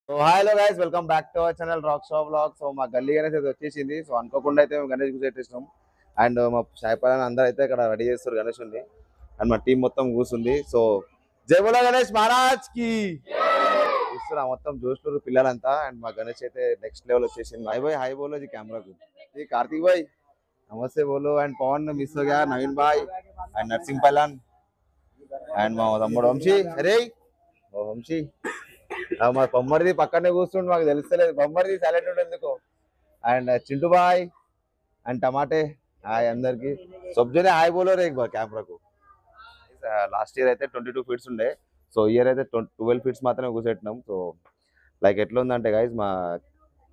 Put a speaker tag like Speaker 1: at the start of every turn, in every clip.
Speaker 1: So hello guys, welcome back to our channel rock shop vlog. So మా గల్లీ గణేష్ అయితే వచ్చేసింది. సో అనుకోకుండా అయితే మేము గణేష్ కూర్చోటేసినాం. అండ్ మా సాయిపాలన అందరూ అయితే ఇక్కడ రెడీ చేస్తారు గణేష్ ఉంది. అండ్ మా టీం మొత్తం కూర్చుంది. సో జై బోలో గణేష్ మహారాజ్ కి చూస్తున్నా మొత్తం చూస్తున్నారు పిల్లలంతా. అండ్ మా గణేష్ అయితే నెక్స్ట్ లెవెల్ వచ్చేసింది. హాయ్ బాయ్, హాయ్ బోలో జీ కెమెరాకు. जी कार्तिक भाई नमस्ते बोलो. एंड पवन मिस हो गया, नवीन भाई एंड नरसिंह पहलन एंड మా తమ్ముడు వంశీ. అరే ఓ వంశీ, మా బొమ్మరిది పక్కనే కూర్చుండు, మాకు తెలుస్తలేదు బొమ్మరిది సైలెంట్ ఉండే ఎందుకు. అండ్ చింటూ బాయ్ అండ్ టమాటే హాయ్ అందరికి. సబ్జనే హాయ్ బోలో రే కెమెరాకు. లాస్ట్ ఇయర్ అయితే 22 ఫీట్స్ ఉండే. సో ఇయర్ అయితే 12 ఫీట్స్ మాత్రమే కూర్చోబెట్టినాం. సో లైక్ ఎట్లా ఉందంటే గైస్,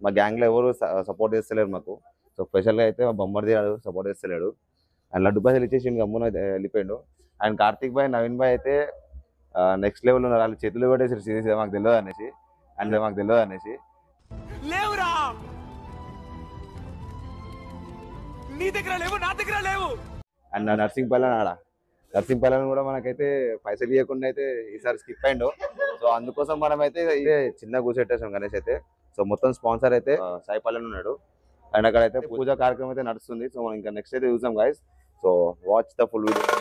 Speaker 1: మా గ్యాంగ్లో ఎవరు సపోర్ట్ చేస్తలేరు మాకు. సో స్పెషల్గా అయితే మా బొమ్మరిది సపోర్ట్ చేస్తలేడు. అండ్ లడ్డు పైసలు ఇచ్చేసి గమ్మున వెళ్ళిపోయిండు. అండ్ కార్తిక్ భాయ్, నవీన్ భాయ్ అయితే నెక్స్ట్ లెవెల్ ఉన్నారు. వాళ్ళు చేతులు పెట్టేసారు సిరీస్ మాకు తెలియదు అనేసి. అండ్ మాకు తెలియదు అనేసి అండ్ నర్సింగ్ పల్లెన్ నర్సింగ్ పల్లెన్ కూడా మనకైతే పైసలు ఇవ్వకుండా అయితే ఈసారి స్కిప్ అయిండు. సో అందుకోసం మనం అయితే ఇదే చిన్న కూర్చోటేసాం గణేష్ అయితే. సో మొత్తం స్పాన్సర్ అయితే సాయి పల్లెన్ ఉన్నాడు. అండ్ అక్కడైతే పూజా కార్యక్రమం అయితే నడుస్తుంది. సో మనం ఇంకా నెక్స్ట్ అయితే చూసాం guys. So watch the full video.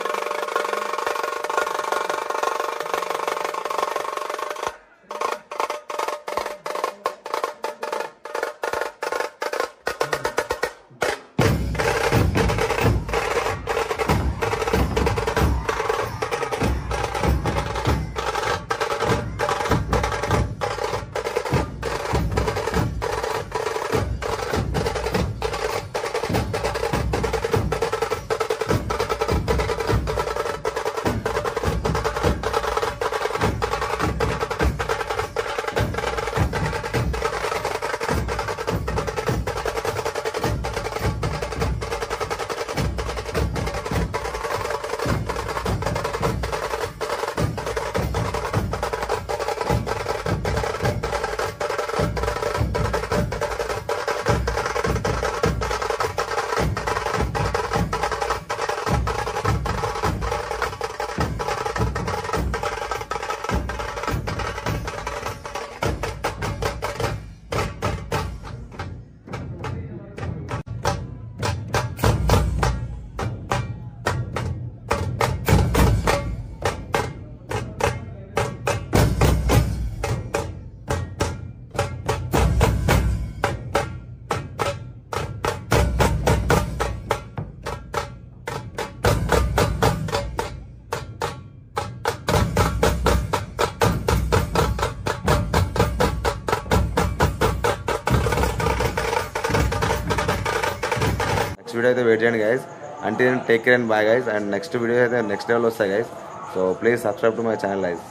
Speaker 1: Video అయితే వెయిట్ చేయండి గైస్. అంటే take care and bye guys. And next video అయితే నెక్స్ట్ లెవెల్ వస్తాయి guys. So please subscribe to my channel guys.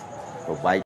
Speaker 1: So bye.